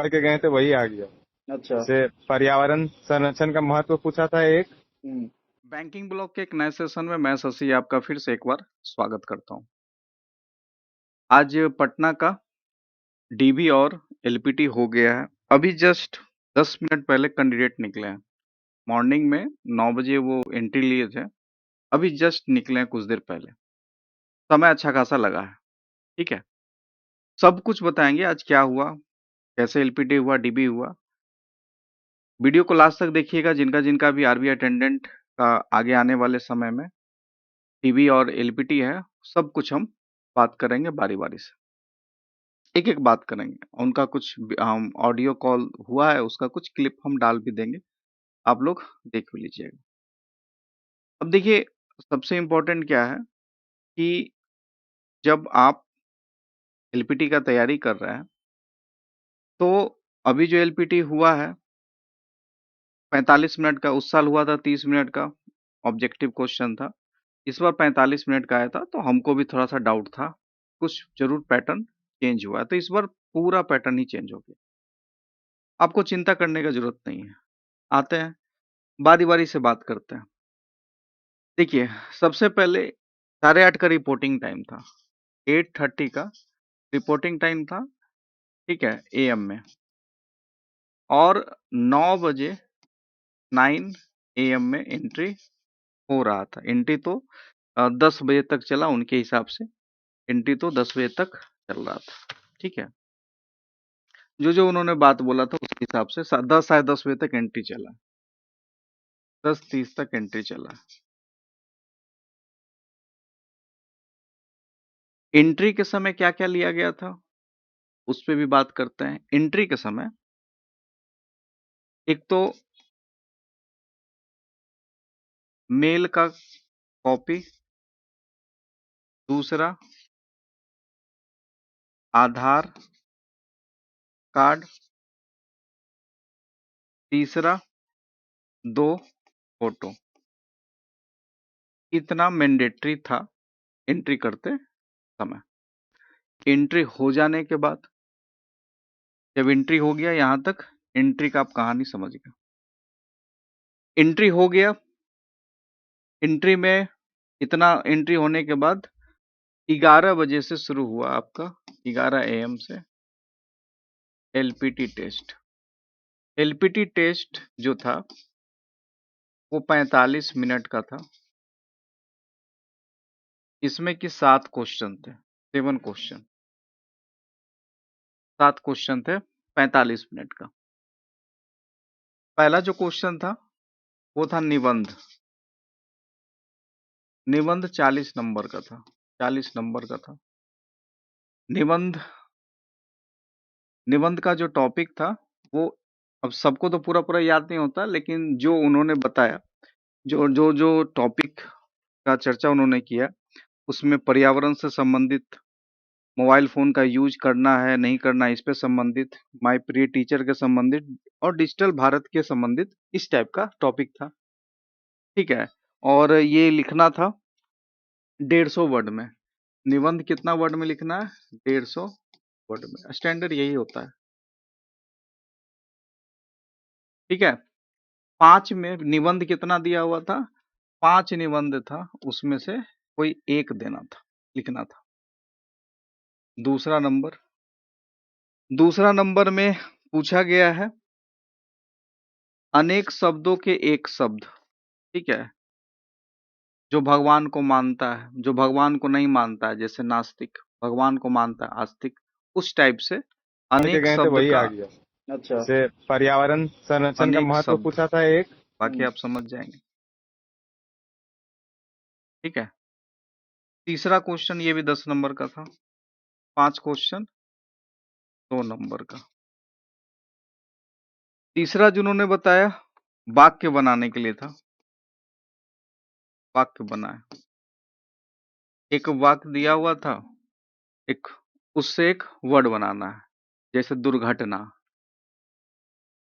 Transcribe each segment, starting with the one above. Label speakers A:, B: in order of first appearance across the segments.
A: पढ़ के गए थे वही आ गया।
B: अच्छा।
A: जैसे पर्यावरण संरक्षण का महत्व पूछा था एक।
B: हम्म।
C: बैंकिंग ब्लॉक के एक नए सेशन में मैं शशि आपका फिर से एक बार स्वागत करता हूं। आज पटना का डीबी और एलपीटी हो गया है। अभी जस्ट 10 मिनट पहले कैंडिडेट निकले हैं। मॉर्निंग में 9 बजे वो एंट्री लिए थे। अभी जस्ट निकले हैं कुछ देर पहले। समय अच्छा खासा लगा है। ठीक है, सब कुछ बताएंगे आज क्या हुआ, कैसे एलपीटी हुआ, डीबी हुआ। वीडियो को लास्ट तक देखिएगा। जिनका जिनका भी आरबीआई अटेंडेंट का आगे आने वाले समय में डीबी और एलपीटी है, सब कुछ हम बात करेंगे बारी बारी से। एक एक बात करेंगे। उनका कुछ हम ऑडियो कॉल हुआ है, उसका कुछ क्लिप हम डाल भी देंगे, आप लोग देख भी लीजिएगा। अब देखिए, सबसे इम्पोर्टेंट क्या है कि जब आप एलपीटी का तैयारी कर रहे हैं तो अभी जो एलपीटी हुआ है 45 मिनट का, उस साल हुआ था 30 मिनट का ऑब्जेक्टिव क्वेश्चन था। इस बार 45 मिनट का आया था, तो हमको भी थोड़ा सा डाउट था, कुछ जरूर पैटर्न चेंज हुआ है। तो इस बार पूरा पैटर्न ही चेंज हो गया। आपको चिंता करने की जरूरत नहीं है। आते हैं, बारी बारी से बात करते हैं। देखिए, सबसे पहले 8:30 का रिपोर्टिंग टाइम था, 8:30 का रिपोर्टिंग टाइम था। ठीक है, एएम में। और 9 बजे 9 एएम में एंट्री हो रहा था। एंट्री तो 10 बजे तक चला उनके हिसाब से। एंट्री तो 10 बजे तक चल रहा था। ठीक है, जो जो उन्होंने बात बोला था उसके हिसाब से 10 साढ़े 10 बजे तक एंट्री चला, 10:30 तक एंट्री चला। एंट्री के समय क्या क्या लिया गया था उस पर भी बात करते हैं। एंट्री के समय एक तो मेल का कॉपी, दूसरा आधार कार्ड, तीसरा 2 फोटो। इतना मैंडेटरी था एंट्री करते समय। एंट्री हो जाने के बाद, जब एंट्री हो गया, यहां तक एंट्री का आप कहानी समझ गए। एंट्री हो गया, एंट्री में इतना एंट्री होने के बाद 11 बजे से शुरू हुआ आपका, 11 एएम से एलपीटी टेस्ट। एलपीटी टेस्ट जो था वो 45 मिनट का था। इसमें कि 7 क्वेश्चन थे, 7 क्वेश्चन, 7 क्वेश्चन थे 45 मिनट का। पहला जो क्वेश्चन था वो था निबंध। निबंध 40 नंबर का था, 40 नंबर का था निबंध। निबंध का जो टॉपिक था वो, अब सबको तो पूरा पूरा याद नहीं होता, लेकिन जो उन्होंने बताया, जो जो जो टॉपिक का चर्चा उन्होंने किया, उसमें पर्यावरण से संबंधित, मोबाइल फोन का यूज करना है नहीं करना इस पे संबंधित, माय प्रिय टीचर के संबंधित, और डिजिटल भारत के संबंधित, इस टाइप का टॉपिक था। ठीक है, और ये लिखना था 150 वर्ड में। निबंध कितना वर्ड में लिखना है? 150 वर्ड में। स्टैंडर्ड यही होता है। ठीक है, 5 में निबंध कितना दिया हुआ था? 5 निबंध था, उसमें से कोई एक देना था, लिखना था। दूसरा नंबर में पूछा गया है अनेक शब्दों के एक शब्द। ठीक है, जो भगवान को मानता है, जो भगवान को नहीं मानता है, जैसे नास्तिक, भगवान को मानता है आस्तिक, उस टाइप से
A: पढ़ के
C: अनेक
A: गए थे
C: शब्द
A: वही आ
C: का,
A: गया।
B: अच्छा।
A: जैसे पर्यावरण संरक्षण का
C: अनेक
A: महत्व
C: शब्द,
A: पूछा था एक।
C: बाकी
B: हम्म।
C: आप समझ जाएंगे। ठीक है, तीसरा क्वेश्चन ये भी 10 नंबर का था। 5 क्वेश्चन 2 नंबर का। तीसरा जिन्होंने बताया वाक्य बनाने के लिए था। वाक्य बनाए, एक वाक्य दिया हुआ था, एक उससे एक वर्ड बनाना है, जैसे दुर्घटना,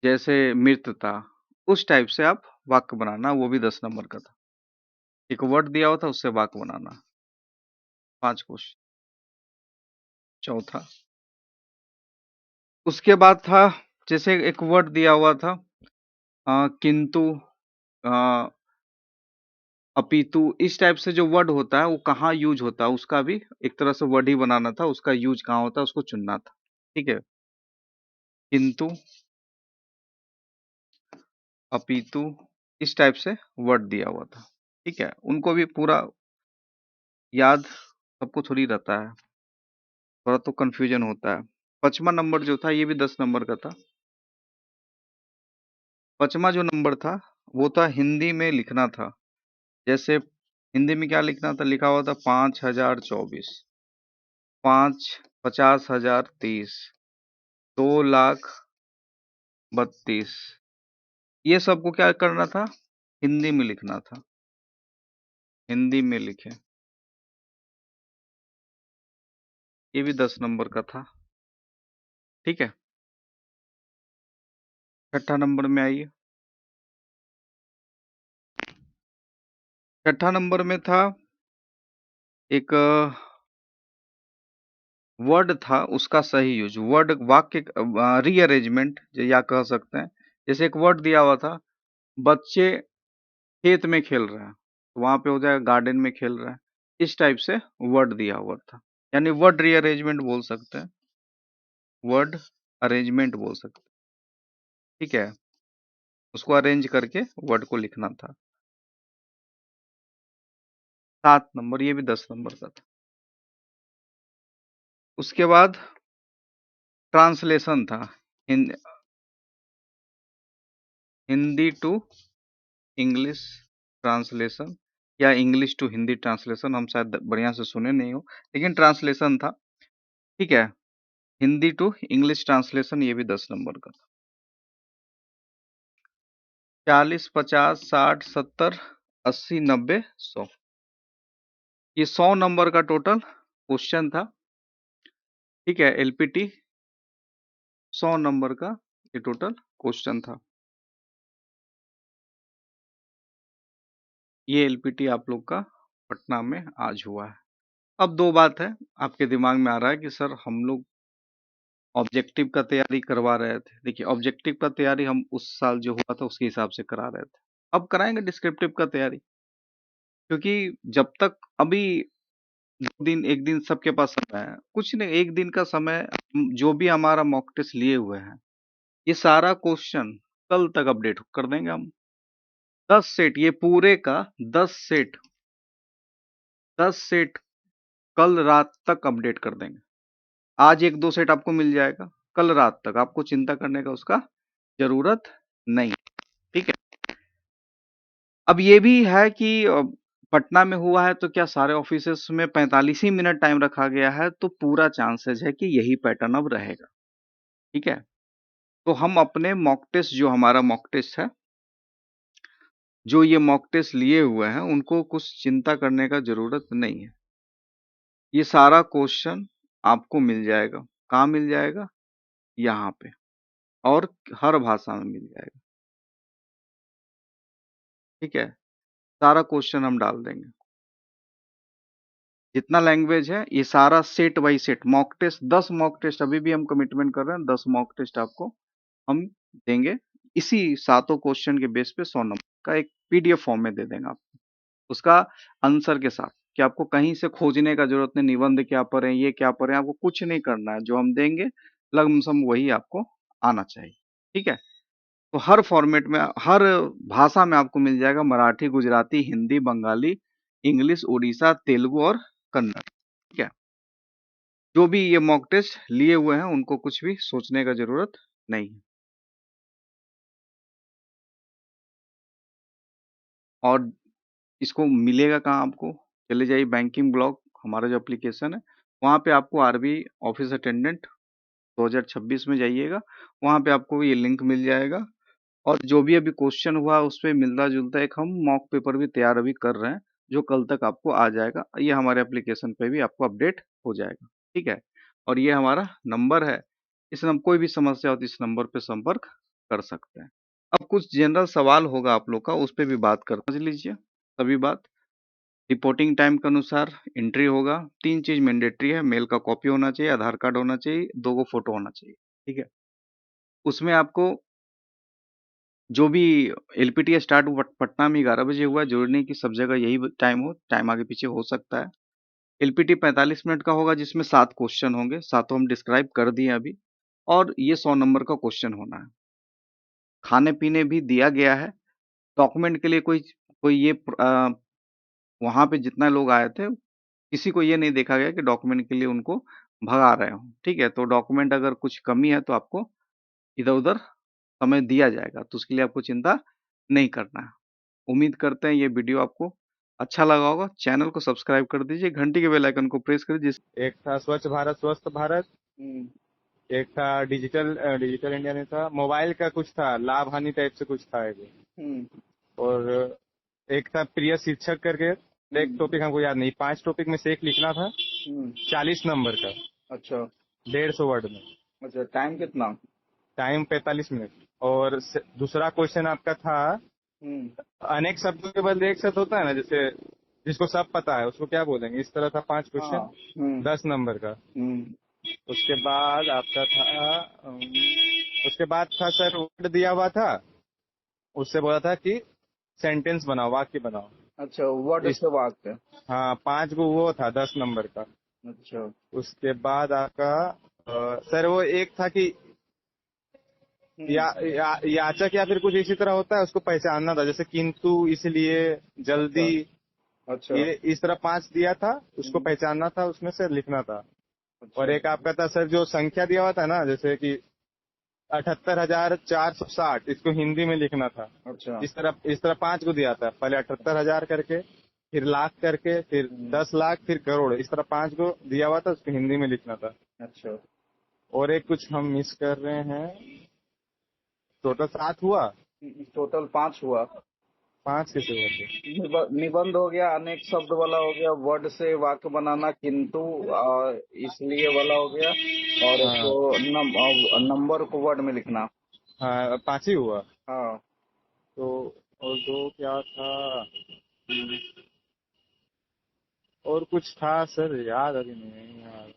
C: जैसे मृत्यता, उस टाइप से आप वाक्य बनाना, वो भी 10 नंबर का था। एक वर्ड दिया हुआ था, उससे वाक्य बनाना। 5 क्वेश्चन। चौथा, उसके बाद था, जैसे एक वर्ड दिया हुआ था किंतु, अ, अपितु, इस टाइप से जो वर्ड होता है वो कहाँ यूज होता है, उसका भी एक तरह से वर्ड ही बनाना था, उसका यूज कहाँ होता है उसको चुनना था। ठीक है, किंतु, अपितु, इस टाइप से वर्ड दिया हुआ था। ठीक है, उनको भी पूरा याद सबको थोड़ी रहता है, थोड़ा तो कंफ्यूजन होता है। 5वां नंबर जो था ये भी 10 नंबर का था। 5वां जो नंबर था वो था हिंदी में लिखना था। जैसे हिंदी में क्या लिखना था, लिखा हुआ था 5024, 50,030, 2,32,। ये सबको क्या करना था, हिंदी में लिखना था, हिंदी में लिखे। ये भी 10 नंबर का था। ठीक है, 6ठा नंबर में आइए। 6ठा नंबर में था एक वर्ड था, उसका सही यूज, वर्ड वाक्य रीअरेंजमेंट या कह सकते हैं। जैसे एक वर्ड दिया हुआ था, बच्चे खेत में खेल रहे हैं, तो वहां पे हो जाएगा गार्डन में खेल रहे हैं। इस टाइप से वर्ड दिया हुआ था, यानी वर्ड रीअरेंजमेंट बोल सकते हैं, वर्ड अरेंजमेंट बोल सकते हैं। ठीक है, उसको अरेंज करके वर्ड को लिखना था। 7 नंबर, ये भी 10 नंबर का था। उसके बाद ट्रांसलेशन था, हिंदी टू इंग्लिश ट्रांसलेशन, या इंग्लिश टू हिंदी ट्रांसलेशन, हम शायद बढ़िया से सुने नहीं हो, लेकिन ट्रांसलेशन था। ठीक है, हिंदी टू इंग्लिश ट्रांसलेशन, ये भी 10 नंबर का था। 40, 50, 60, 70, 80, 90, 100, ये 100 नंबर का टोटल क्वेश्चन था। ठीक है, एलपीटी 100 नंबर का ये टोटल क्वेश्चन था। ये एलपीटी आप लोग का पटना में आज हुआ है। अब दो बात है, आपके दिमाग में आ रहा है कि सर हम लोग ऑब्जेक्टिव का तैयारी करवा रहे थे। देखिए, ऑब्जेक्टिव का तैयारी हम उस साल जो हुआ था उसके हिसाब से करा रहे थे, अब कराएंगे डिस्क्रिप्टिव का तैयारी, क्योंकि जब तक अभी 2 दिन 1 दिन सबके पास समय है, कुछ नहीं, 1 दिन का समय, जो भी हमारा मॉक टेस्ट लिए हुए हैं ये सारा क्वेश्चन कल तक अपडेट कर देंगे हम। 10 सेट, ये पूरे का 10 सेट, 10 सेट कल रात तक अपडेट कर देंगे। आज 1-2 सेट आपको मिल जाएगा, कल रात तक आपको चिंता करने का उसका जरूरत नहीं। ठीक है, अब ये भी है कि पटना में हुआ है तो क्या सारे ऑफिसेस में 45 ही मिनट टाइम रखा गया है, तो पूरा चांसेस है कि यही पैटर्न अब रहेगा। ठीक है, तो हम अपने मॉक टेस्ट, जो हमारा मॉक टेस्ट है, जो ये मॉक टेस्ट लिए हुए हैं, उनको कुछ चिंता करने का जरूरत नहीं है। ये सारा क्वेश्चन आपको मिल जाएगा, कहाँ मिल जाएगा, यहाँ पे, और हर भाषा में मिल जाएगा। ठीक है, सारा क्वेश्चन हम डाल देंगे, जितना लैंग्वेज है ये सारा set by set mock test, 10 mock test अभी भी हम कमिटमेंट कर रहे हैं, 10 मॉक टेस्ट आपको हम देंगे। इसी सातों क्वेश्चन के बेस पे 100 नंबर का एक पीडीएफ फॉर्म में दे देंगे आपको, उसका आंसर के साथ, कि आपको कहीं से खोजने का जरूरत नहीं, निबंध क्या पढ़े, ये क्या पढ़े, आपको कुछ नहीं करना है, जो हम देंगे लगभग वही आपको आना चाहिए। ठीक है, तो हर फॉर्मेट में, हर भाषा में आपको मिल जाएगा, मराठी, गुजराती, हिंदी, बंगाली, इंग्लिश, उड़ीसा, तेलुगु और कन्नड़। ठीक है, जो भी ये मॉक टेस्ट लिए हुए हैं उनको कुछ भी सोचने का जरूरत नहीं है। और इसको मिलेगा कहाँ आपको, चले जाइए बैंकिंग ब्लॉक, हमारा जो एप्लीकेशन है, वहाँ पे आपको आरबी ऑफिस अटेंडेंट 2026 में जाइएगा, वहाँ पे आपको ये लिंक मिल जाएगा। और जो भी अभी क्वेश्चन हुआ उस पे मिलता जुलता एक हम मॉक पेपर भी तैयार अभी कर रहे हैं, जो कल तक आपको आ जाएगा, ये हमारे एप्लीकेशन पे भी आपको अपडेट हो जाएगा। ठीक है, और ये हमारा नंबर है, इस नंबर, कोई भी समस्या हो तो इस नंबर पे संपर्क कर सकते हैं। अब कुछ जनरल सवाल होगा आप लोग का, उस पे भी बात कर समझ लीजिए सभी बात। रिपोर्टिंग टाइम के अनुसार एंट्री होगा, 3 चीज मैंडेटरी है, मेल का कॉपी होना चाहिए, आधार कार्ड होना चाहिए, 2 गो फोटो होना चाहिए। ठीक है, उसमें आपको जो भी एलपीटी स्टार्ट पटना में 11 बजे हुआ, जरूरी नहीं कि सब जगह यही टाइम हो, टाइम आगे पीछे हो सकता है। एलपीटी 45 मिनट का होगा, जिसमें 7 क्वेश्चन होंगे, सातों हम डिस्क्राइब कर दिए अभी, और ये 100 नंबर का क्वेश्चन होना है। खाने पीने भी दिया गया है। डॉक्यूमेंट के लिए कोई कोई ये वहाँ पे जितना लोग आए थे, किसी को ये नहीं देखा गया कि डॉक्यूमेंट के लिए उनको भगा रहे हो, ठीक है? तो डॉक्यूमेंट अगर कुछ कमी है तो आपको इधर-उधर समय दिया जाएगा, तो उसके लिए आपको चिंता नहीं करना है। उम्मीद करते हैं ये वीडियो आपको अच्छा लगा होगा। चैनल को सब्सक्राइब कर दीजिए, घंटी के बेल आइकन को प्रेस कर जिस
A: एक था स्वच्छ भारत स्वस्थ भारत,
C: हुँ,
A: एक था डिजिटल इंडिया नहीं था, मोबाइल का कुछ था, लाभ हानि टाइप से कुछ था एक।
C: हुँ,
A: और एक था प्रिय शिक्षक करके। एक
C: हुँ,
A: टॉपिक हमको याद नहीं, 5 टॉपिक में से एक लिखना था,
C: हुँ।
A: 40 नंबर का,
C: अच्छा,
A: 150 वर्ड में।
C: अच्छा टाइम कितना?
A: Time 45 minute. और दूसरा क्वेश्चन आपका था,
C: हुँ,
A: अनेक शब्दों के बदले एक शब्द होता है ना, जैसे जिसको सब पता है उसको क्या बोलेंगे, इस तरह था 5
C: हाँ,
A: क्वेश्चन,
C: हुँ,
A: 10 नंबर का।
C: हुँ,
A: उसके बाद आपका था उसके बाद था सर, वर्ड दिया हुआ था, उससे बोला था कि सेंटेंस बनाओ, वाक्य बनाओ।
C: अच्छा वर्ड
A: इस
C: से वाक्य,
A: हाँ, 5 गो वो था, 10 नंबर का।
C: अच्छा,
A: उसके बाद आपका सर वो एक था कि
C: हुँ,
A: याचक या फिर कुछ इसी तरह होता है, उसको पहचानना था, जैसे किंतु, इसलिए,
C: अच्छा,
A: जल्दी,
C: अच्छा,
A: ये इस तरह 5 दिया था, उसको
C: हुँ,
A: पहचानना था, उसमें से लिखना था। और
C: अच्छा,
A: एक आपका था सर, जो संख्या दिया हुआ था ना, जैसे कि 78,460, इसको हिंदी में लिखना था।
C: अच्छा,
A: इस तरह 5 को दिया था, पहले 78,000 करके, फिर लाख करके, फिर
C: हुँ,
A: 10 लाख, फिर करोड़, इस तरह 5 को दिया हुआ था, उसको हिंदी में लिखना था।
C: अच्छा,
A: और एक कुछ हम मिस कर रहे हैं, टोटल 7 हुआ।
C: टोटल 5 हुआ।
A: 5 कैसे हुआ थे?
C: निबंध हो गया, अनेक शब्द वाला हो गया, वर्ड से वाक्य बनाना, किंतु इसलिए वाला हो गया, और एक
A: हाँ,
C: तो नंबर को वर्ड में लिखना।
A: हाँ, 5 ही हुआ।
C: हाँ,
A: तो और दो क्या था, और कुछ था सर, याद अभी नहीं आ रहा।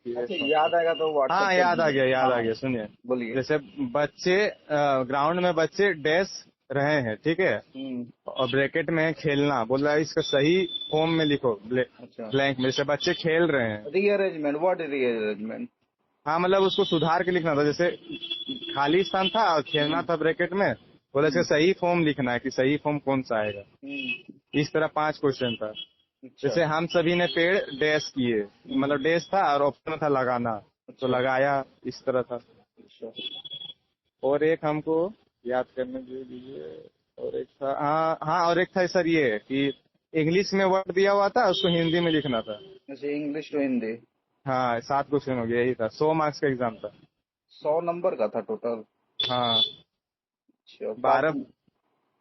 C: अच्छा याद आएगा तो व्हाट्सएप
A: हाँ,
C: कर
A: याद आ
C: दीजिए।
A: गया, याद आ
C: हाँ,
A: गया, सुनिए।
C: बोलिए।
A: जैसे बच्चे, ग्राउंड में बच्चे डैश रहे हैं, ठीक है,
C: हम्म,
A: और ब्रैकेट में है खेलना, बोल रहा है इसका सही फॉर्म में लिखो,
C: अच्छा,
A: ब्लैंक में, जैसे बच्चे खेल रहे हैं।
C: Rearrangement, what rearrangement?
A: हाँ, मतलब उसको सुधार के लिखना था, जैसे खाली स्थान था और खेलना
C: हम्म,
A: था ब्रैकेट में, बोला इसका
C: हम्म,
A: सही फॉर्म लिखना है कि सही फॉर्म कौन सा आएगा। इस तरह 5 क्वेश्चन था।
C: अच्छा,
A: जैसे हम सभी ने पेड़ डैश किए,
C: हम्म,
A: मतलब डैश था और ऑप्शन था लगाना, तो
C: अच्छा,
A: लगाया, इस तरह था।
C: अच्छा,
A: और एक हमको याद करने दीजिए। और एक था, हाँ हाँ, और एक था सर ये कि इंग्लिश में वर्ड दिया हुआ था, उसको हिंदी में लिखना था।
C: जैसे इंग्लिश टू हिंदी।
A: हाँ, 7 क्वेश्चन हो गया, यही था, 100 मार्क्स का एग्जाम था।
C: 100 नंबर का था टोटल।
A: हाँ,
C: अच्छा,
A: 12।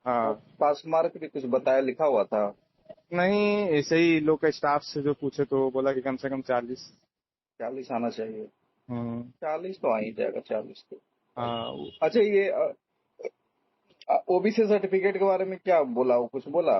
A: हाँ,
C: पास मार्क भी कुछ बताया लिखा हुआ था?
A: नहीं, ऐसे ही लोग का स्टाफ से जो पूछे तो बोला कि कम से कम 40।
C: 40 आना चाहिए।
A: हम्म।
C: 40 तो आ ही जाएगा, 40 तो।
A: हाँ,
C: अच्छा ये ओबीसी सर्टिफिकेट के बारे में क्या बोला, वो कुछ बोला?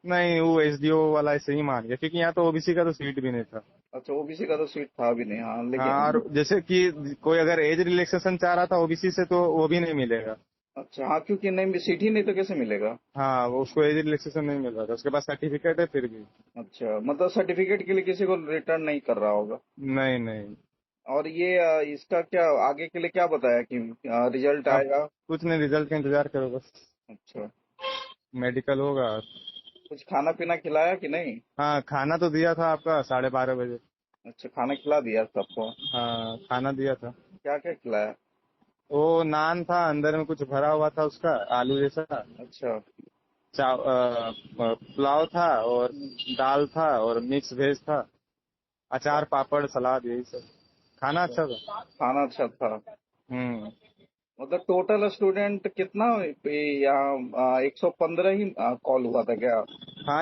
A: नहीं, वो एसडीओ वाला ऐसे ही मान गया, क्योंकि यहाँ तो ओबीसी का तो सीट भी नहीं था।
C: अच्छा ओबीसी का तो सीट था भी नहीं, हाँ
A: हाँ,
C: लेकिन
A: और जैसे कि कोई अगर एज रिलैक्सेशन चाह रहा था ओबीसी से, तो वो भी नहीं मिलेगा।
C: अच्छा हाँ, क्योंकि नहीं सीट ही नहीं तो कैसे मिलेगा?
A: हाँ, वो उसको एज रिलैक्सेशन नहीं मिल रहा था, उसके पास सर्टिफिकेट है फिर भी।
C: अच्छा मतलब सर्टिफिकेट के लिए किसी को रिटर्न नहीं कर रहा होगा।
A: नहीं, नहीं।
C: और ये इसका क्या आगे के लिए क्या बताया कि रिजल्ट
A: अब
C: आएगा?
A: कुछ नहीं, रिजल्ट का इंतजार करो बस।
C: अच्छा,
A: मेडिकल होगा।
C: कुछ खाना पीना खिलाया कि नहीं?
A: हाँ, खाना तो दिया था आपका 12:30 बजे।
C: अच्छा खाना खिला दिया सबको?
A: हाँ, खाना दिया था।
C: क्या क्या खिलाया?
A: वो नान था, अंदर में कुछ भरा हुआ था, उसका आलू जैसा।
C: अच्छा,
A: पुलाव था, और
C: हम्म,
A: दाल था, और मिक्स वेज था,
C: अच्छा,
A: अचार, पापड़, सलाद, यही सब। खाना
C: अच्छा,
A: अच्छा था।
C: खाना अच्छा था।
A: हम्म।
C: मतलब टोटल स्टूडेंट कितना यहाँ 115 ही कॉल हुआ था क्या?
A: हाँ,